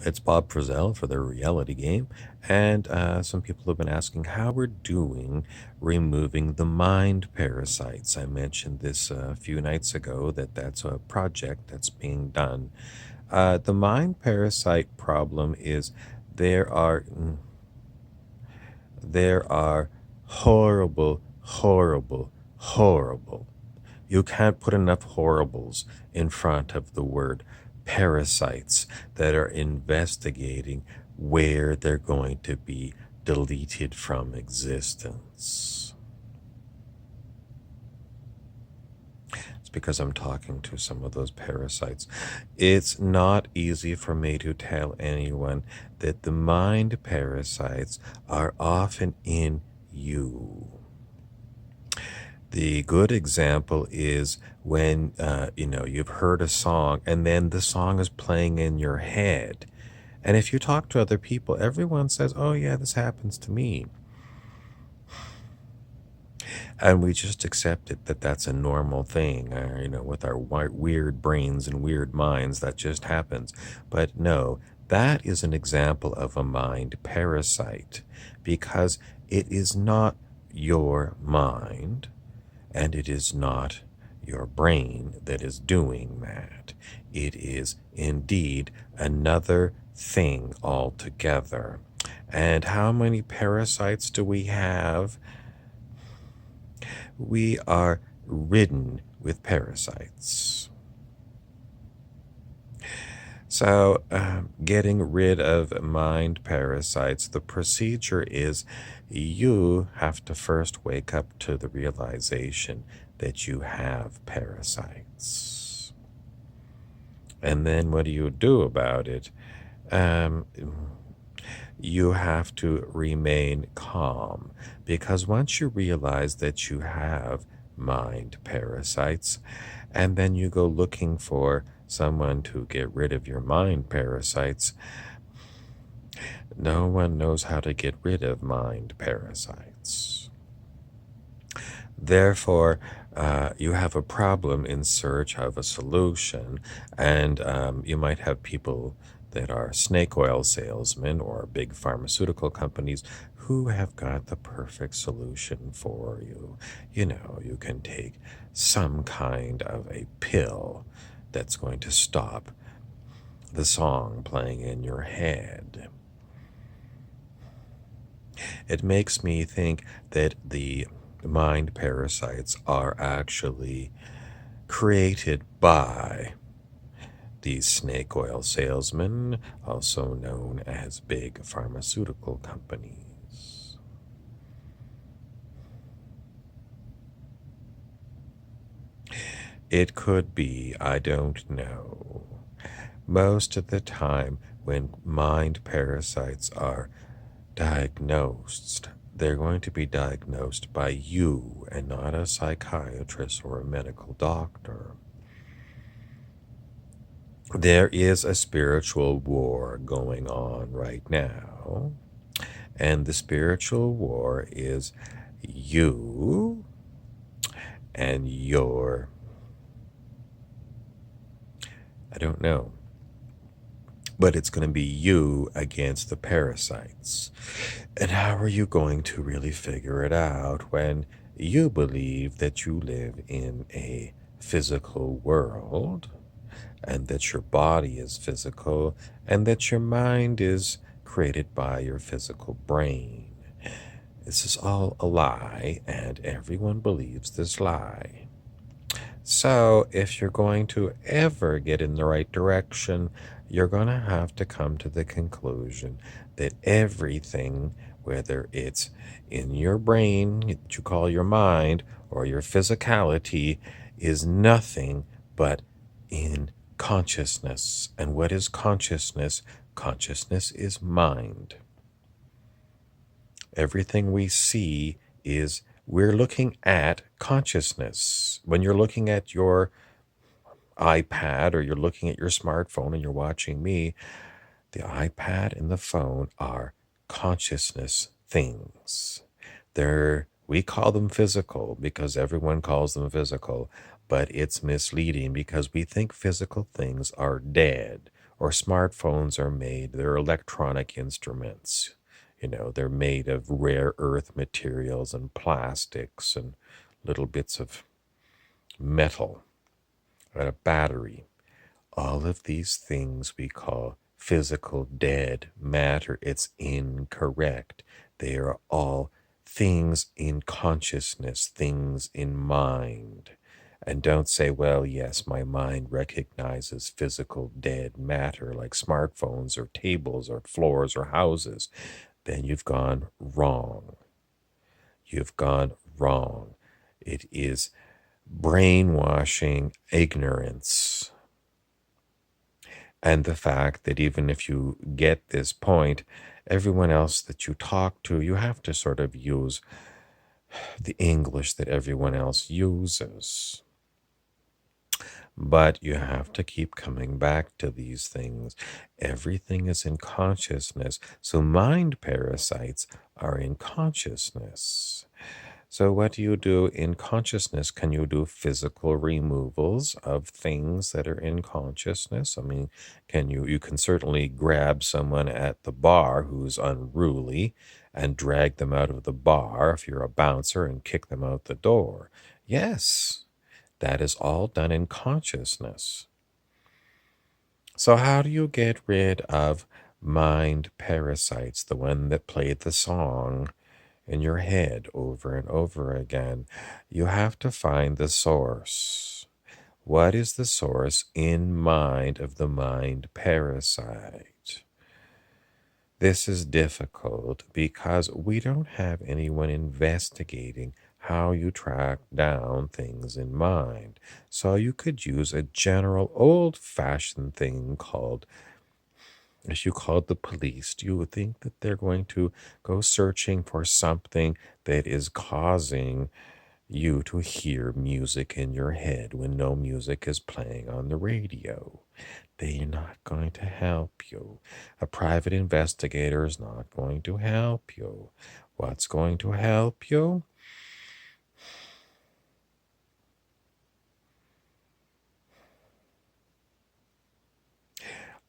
It's Bob Frizzell for the reality game, and some people have been asking how we're doing removing the mind parasites. I mentioned this a few nights ago that that's a project that's being done. The mind parasite problem is there are there are horrible, horrible, horrible. You can't put enough horribles in front of the word parasites that are investigating where they're going to be deleted from existence. It's because I'm talking to some of those parasites. It's not easy for me to tell anyone that the mind parasites are often in you. The good example is when you've heard a song and then the song is playing in your head. And if you talk to other people, everyone says, "Oh yeah, this happens to me." And we just accept it that that's a normal thing, with our weird brains and weird minds, that just happens. But no, that is an example of a mind parasite because it is not your mind. And it is not your brain that is doing that. It is indeed another thing altogether. And how many parasites do we have? We are ridden with parasites. So, getting rid of mind parasites, the procedure is you have to first wake up to the realization that you have parasites. And then what do you do about it? Um, you have to remain calm because once you realize that you have mind parasites, and then you go looking for someone to get rid of your mind parasites, no one knows how to get rid of mind parasites. Therefore, you have a problem in search of a solution, and you might have people that are snake oil salesmen or big pharmaceutical companies who have got the perfect solution for you. You can take some kind of a pill that's going to stop the song playing in your head. It makes me think that the mind parasites are actually created by these snake oil salesmen, also known as big pharmaceutical companies. It could be, I don't know. Most of the time, when mind parasites are diagnosed, they're going to be diagnosed by you and not a psychiatrist or a medical doctor. There is a spiritual war going on right now, and the spiritual war is you and your, I don't know, but it's going to be you against the parasites. And how are you going to really figure it out when you believe that you live in a physical world, and that your body is physical, and that your mind is created by your physical brain? This is all a lie, and everyone believes this lie. So, if you're going to ever get in the right direction, you're going to have to come to the conclusion that everything, whether it's in your brain that you call your mind or your physicality, is nothing but in consciousness. And what is consciousness? Consciousness is mind. Everything we see is, we're looking at consciousness. When you're looking at your iPad or you're looking at your smartphone and you're watching me, the iPad and the phone are consciousness things. We call them physical because everyone calls them physical, but it's misleading because we think physical things are dead or smartphones are made, they're electronic instruments. They're made of rare earth materials and plastics and little bits of metal and a battery. All of these things we call physical dead matter. It's incorrect. They are all things in consciousness, things in mind. And don't say, well, yes, my mind recognizes physical dead matter like smartphones or tables or floors or houses. Then you've gone wrong. You've gone wrong. It is brainwashing ignorance. And the fact that even if you get this point, everyone else that you talk to, you have to sort of use the English that everyone else uses. But you have to keep coming back to these things. Everything is in consciousness. So mind parasites are in consciousness. So what do you do in consciousness? Can you do physical removals of things that are in consciousness? I mean, you can certainly grab someone at the bar who's unruly and drag them out of the bar if you're a bouncer and kick them out the door. Yes, that is all done in consciousness. So how do you get rid of mind parasites, the one that played the song in your head over and over again? You have to find the source. What is the source in mind of the mind parasite? This is difficult because we don't have anyone investigating how you track down things in mind. So you could use a general old-fashioned thing called, if you called the police, you would think that they're going to go searching for something that is causing you to hear music in your head when no music is playing on the radio. They're not going to help you. A private investigator is not going to help you. What's going to help you?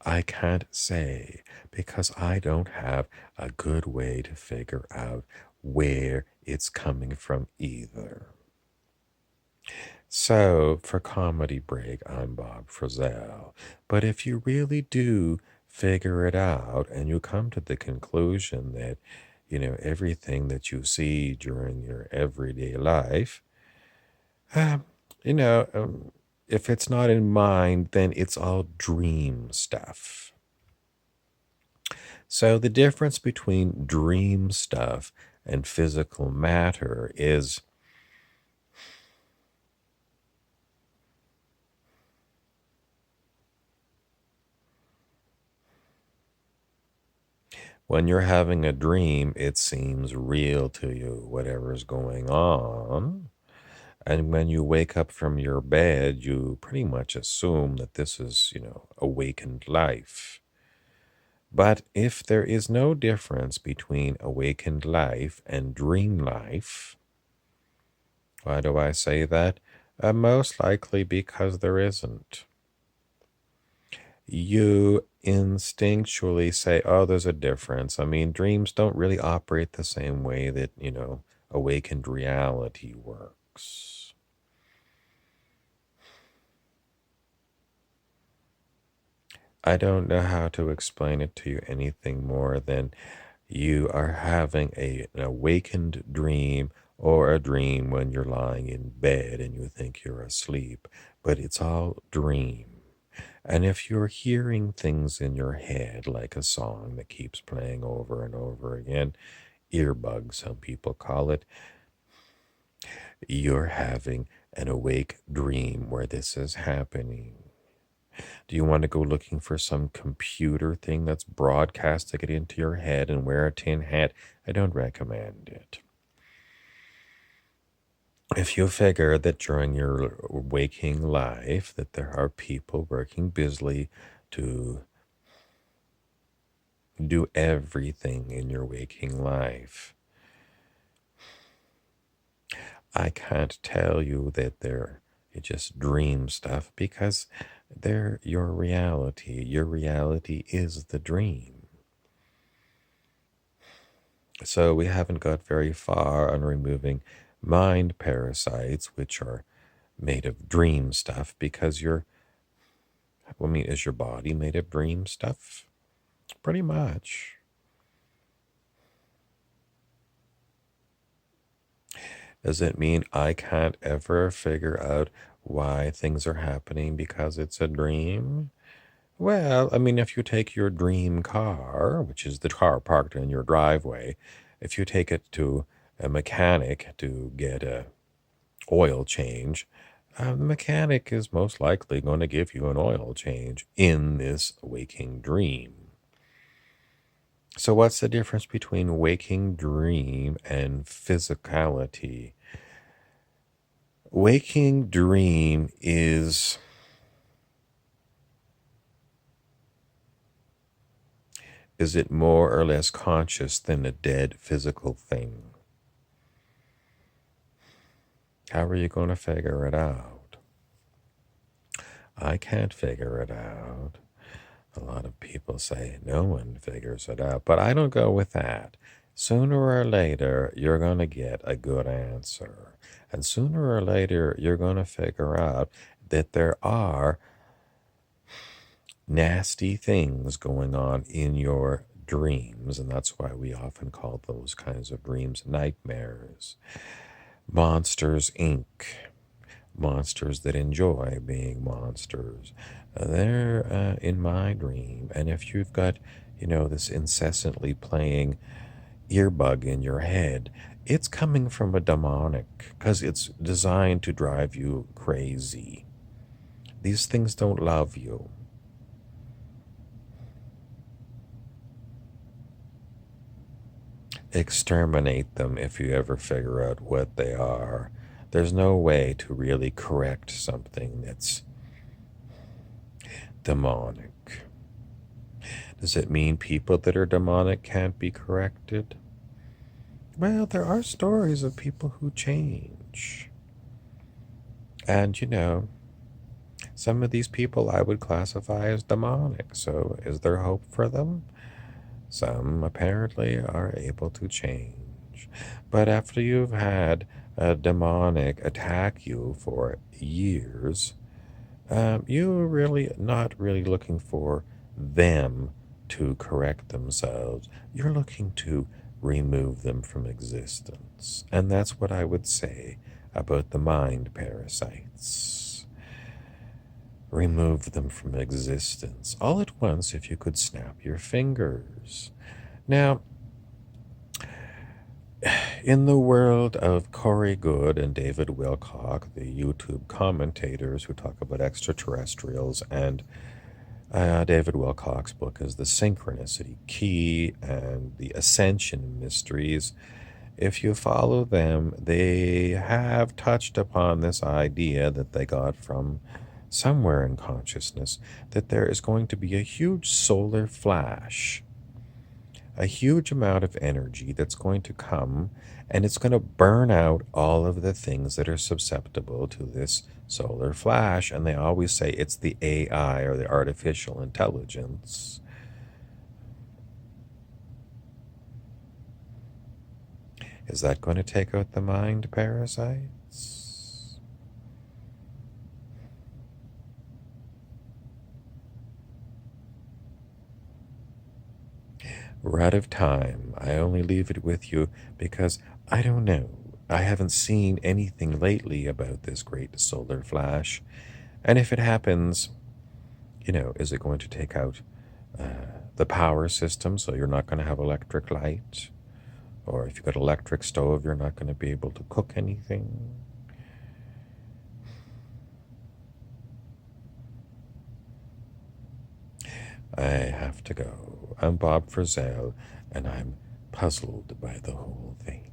I can't say because I don't have a good way to figure out where it's coming from either. So, for Comedy Break, I'm Bob Frizzell. But if you really do figure it out and you come to the conclusion that, everything that you see during your everyday life, um, you know, um, if it's not in mind, then it's all dream stuff. So, the difference between dream stuff and physical matter is when you're having a dream, it seems real to you, whatever's going on. And when you wake up from your bed, you pretty much assume that this is, awakened life. But if there is no difference between awakened life and dream life, why do I say that? Most likely because there isn't. You instinctually say, oh, there's a difference. I mean, dreams don't really operate the same way that, awakened reality works. I don't know how to explain it to you anything more than you are having an awakened dream or a dream when you're lying in bed and you think you're asleep, but it's all dream. And if you're hearing things in your head, like a song that keeps playing over and over again, earbug, some people call it, you're having an awake dream where this is happening. Do you want to go looking for some computer thing that's broadcasting it into your head and wear a tin hat? I don't recommend it. If you figure that during your waking life that there are people working busily to do everything in your waking life, I can't tell you that they're just dream stuff because They're your reality. Your reality is the dream. So we haven't got very far on removing mind parasites, which are made of dream stuff, because is your body made of dream stuff? Pretty much. Does it mean I can't ever figure out why things are happening because it's a dream? Well, if you take your dream car, which is the car parked in your driveway, if you take it to a mechanic to get a oil change, the mechanic is most likely going to give you an oil change in this waking dream. So, what's the difference between waking dream and physicality? Waking dream is it more or less conscious than a dead physical thing? How are you going to figure it out? I can't figure it out. A lot of people say no one figures it out, but I don't go with that. Sooner or later, you're going to get a good answer. And sooner or later, you're going to figure out that there are nasty things going on in your dreams. And that's why we often call those kinds of dreams nightmares. Monsters, Inc. Monsters that enjoy being monsters. They're in my dream. And if you've got, this incessantly playing earbug in your head, it's coming from a demonic, because it's designed to drive you crazy. These things don't love you. Exterminate them if you ever figure out what they are. There's no way to really correct something that's demonic. Does it mean people that are demonic can't be corrected? Well, there are stories of people who change. And, some of these people I would classify as demonic. So is there hope for them? Some apparently are able to change. But after you've had a demonic attack you for years, you're really not really looking for them to correct themselves. You're looking to remove them from existence. And that's what I would say about the mind parasites. Remove them from existence all at once if you could snap your fingers. Now, in the world of Corey Good and David Wilcock, the YouTube commentators who talk about extraterrestrials, and David Wilcock's book is The Synchronicity Key and The Ascension Mysteries. If you follow them, they have touched upon this idea that they got from somewhere in consciousness, that there is going to be a huge solar flash, a huge amount of energy that's going to come, and it's going to burn out all of the things that are susceptible to this solar flash. And they always say it's the AI, or the artificial intelligence. Is that going to take out the mind parasites? We're out of time. I only leave it with you because I don't know. I haven't seen anything lately about this great solar flash. And if it happens, is it going to take out the power system, so you're not going to have electric light? Or if you've got electric stove, you're not going to be able to cook anything? I have to go. I'm Bob Frizzell, and I'm puzzled by the whole thing.